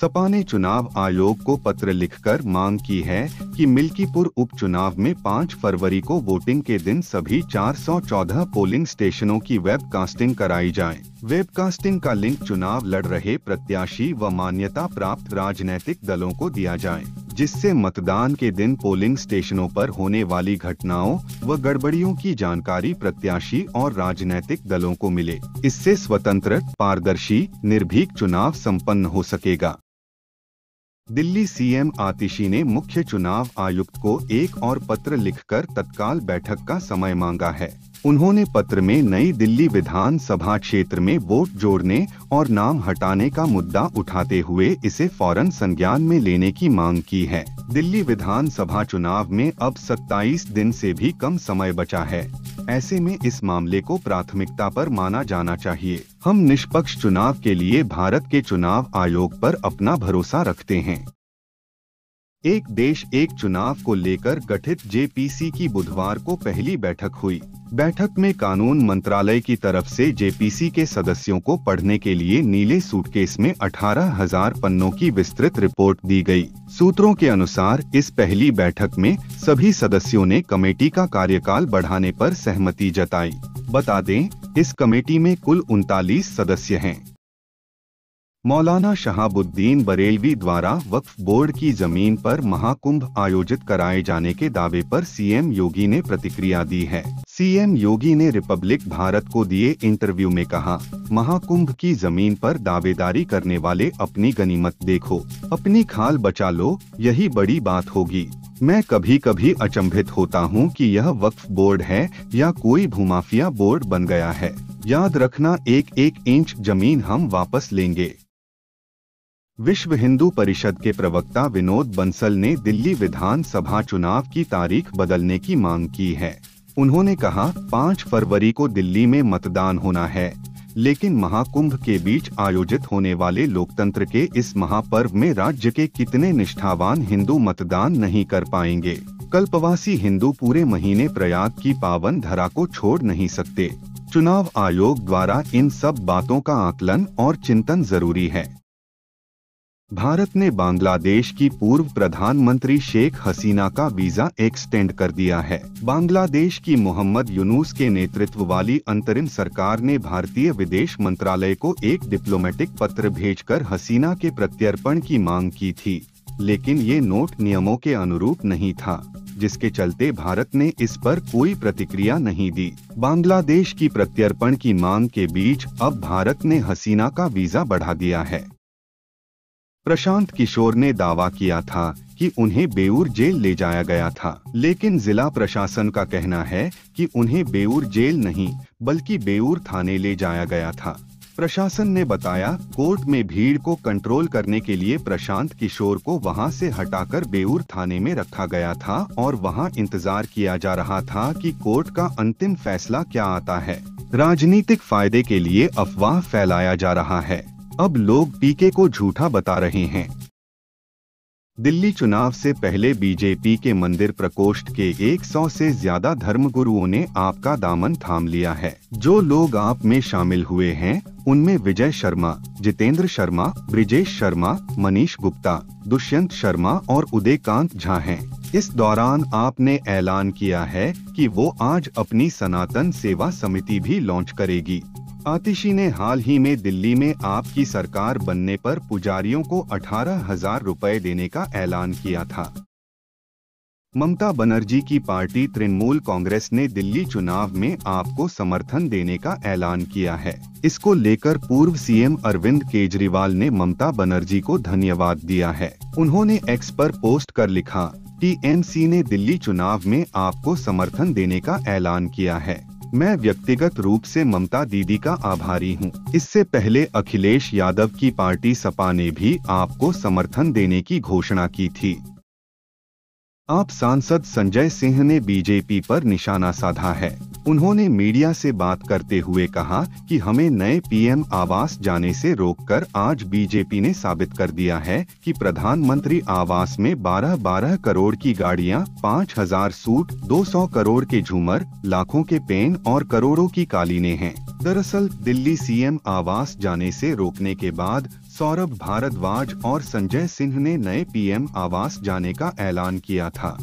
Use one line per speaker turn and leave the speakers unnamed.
सपा ने चुनाव आयोग को पत्र लिखकर मांग की है कि मिल्कीपुर उपचुनाव में 5 फरवरी को वोटिंग के दिन सभी 414 पोलिंग स्टेशनों की वेबकास्टिंग कराई जाए। वेबकास्टिंग का लिंक चुनाव लड़ रहे प्रत्याशी व मान्यता प्राप्त राजनीतिक दलों को दिया जाए, जिससे मतदान के दिन पोलिंग स्टेशनों पर होने वाली घटनाओं व गड़बड़ियों की जानकारी प्रत्याशी और राजनीतिक दलों को मिले। इससे स्वतंत्र, पारदर्शी, निर्भीक चुनाव संपन्न हो सकेगा। दिल्ली सीएम आतिशी ने मुख्य चुनाव आयुक्त को एक और पत्र लिखकर तत्काल बैठक का समय मांगा है। उन्होंने पत्र में नई दिल्ली विधानसभा क्षेत्र में वोट जोड़ने और नाम हटाने का मुद्दा उठाते हुए इसे फौरन संज्ञान में लेने की मांग की है। दिल्ली विधानसभा चुनाव में अब 27 दिन से भी कम समय बचा है। ऐसे में इस मामले को प्राथमिकता पर माना जाना चाहिए। हम निष्पक्ष चुनाव के लिए भारत के चुनाव आयोग पर अपना भरोसा रखते हैं। एक देश एक चुनाव को लेकर गठित जेपीसी की बुधवार को पहली बैठक हुई। बैठक में कानून मंत्रालय की तरफ से जेपीसी के सदस्यों को पढ़ने के लिए नीले सूटकेस में 18,000 पन्नों की विस्तृत रिपोर्ट दी गई। सूत्रों के अनुसार इस पहली बैठक में सभी सदस्यों ने कमेटी का कार्यकाल बढ़ाने पर सहमति जताई। बता दें, इस कमेटी में कुल 39 सदस्य हैं। मौलाना शहाबुद्दीन बरेलवी द्वारा वक्फ बोर्ड की जमीन पर महाकुंभ आयोजित कराए जाने के दावे पर सीएम योगी ने प्रतिक्रिया दी है। सीएम योगी ने रिपब्लिक भारत को दिए इंटरव्यू में कहा, महाकुंभ की जमीन पर दावेदारी करने वाले अपनी गनीमत देखो, अपनी खाल बचा लो, यही बड़ी बात होगी। मैं कभी कभी अचंभित होता हूँ कि यह वक्फ बोर्ड है या कोई भूमाफिया बोर्ड बन गया है। याद रखना, एक एक इंच जमीन हम वापस लेंगे। विश्व हिंदू परिषद के प्रवक्ता विनोद बंसल ने दिल्ली विधानसभा चुनाव की तारीख बदलने की मांग की है। उन्होंने कहा, 5 फरवरी को दिल्ली में मतदान होना है, लेकिन महाकुंभ के बीच आयोजित होने वाले लोकतंत्र के इस महापर्व में राज्य के कितने निष्ठावान हिंदू मतदान नहीं कर पाएंगे। कल्पवासी हिंदू पूरे महीने प्रयाग की पावन धरा को छोड़ नहीं सकते। चुनाव आयोग द्वारा इन सब बातों का आकलन और चिंतन जरूरी है। भारत ने बांग्लादेश की पूर्व प्रधानमंत्री शेख हसीना का वीजा एक्सटेंड कर दिया है। बांग्लादेश की मोहम्मद यूनुस के नेतृत्व वाली अंतरिम सरकार ने भारतीय विदेश मंत्रालय को एक डिप्लोमेटिक पत्र भेजकर हसीना के प्रत्यर्पण की मांग की थी, लेकिन ये नोट नियमों के अनुरूप नहीं था, जिसके चलते भारत ने इस पर कोई प्रतिक्रिया नहीं दी। बांग्लादेश की प्रत्यर्पण की मांग के बीच अब भारत ने हसीना का वीजा बढ़ा दिया है। प्रशांत किशोर ने दावा किया था कि उन्हें बेऊर जेल ले जाया गया था, लेकिन जिला प्रशासन का कहना है कि उन्हें बेऊर जेल नहीं बल्कि बेऊर थाने ले जाया गया था। प्रशासन ने बताया, कोर्ट में भीड़ को कंट्रोल करने के लिए प्रशांत किशोर को वहां से हटाकर बेऊर थाने में रखा गया था और वहां इंतजार किया जा रहा था कि कोर्ट का अंतिम फैसला क्या आता है। राजनीतिक फायदे के लिए अफवाह फैलाया जा रहा है। अब लोग पीके को झूठा बता रहे हैं। दिल्ली चुनाव से पहले बीजेपी के मंदिर प्रकोष्ठ के 100 से ज्यादा धर्मगुरुओं ने आप का दामन थाम लिया है। जो लोग आप में शामिल हुए हैं, उनमें विजय शर्मा, जितेंद्र शर्मा, ब्रिजेश शर्मा, मनीष गुप्ता, दुष्यंत शर्मा और उदयकांत झा हैं। इस दौरान आपने ऐलान किया है कि वो आज अपनी सनातन सेवा समिति भी लॉन्च करेगी। आतिशी ने हाल ही में दिल्ली में आपकी सरकार बनने पर पुजारियों को 18,000 रुपए देने का ऐलान किया था। ममता बनर्जी की पार्टी तृणमूल कांग्रेस ने दिल्ली चुनाव में आपको समर्थन देने का ऐलान किया है। इसको लेकर पूर्व सीएम अरविंद केजरीवाल ने ममता बनर्जी को धन्यवाद दिया है। उन्होंने एक्स पर पोस्ट कर लिखा, टीएमसी ने दिल्ली चुनाव में आपको समर्थन देने का ऐलान किया है। मैं व्यक्तिगत रूप से ममता दीदी का आभारी हूं। इससे पहले अखिलेश यादव की पार्टी सपा ने भी आपको समर्थन देने की घोषणा की थी। आप सांसद संजय सिंह ने बीजेपी पर निशाना साधा है। उन्होंने मीडिया से बात करते हुए कहा कि हमें नए पीएम आवास जाने से रोककर आज बीजेपी ने साबित कर दिया है कि प्रधानमंत्री आवास में 12-12 करोड़ की गाड़ियां, 5,000 सूट, 200 करोड़ के झूमर, लाखों के पेन और करोड़ों की कालीनें हैं। दरअसल दिल्ली सीएम आवास जाने से रोकने के बाद सौरभ भारद्वाज और संजय सिंह ने नए पीएम आवास जाने का ऐलान किया था।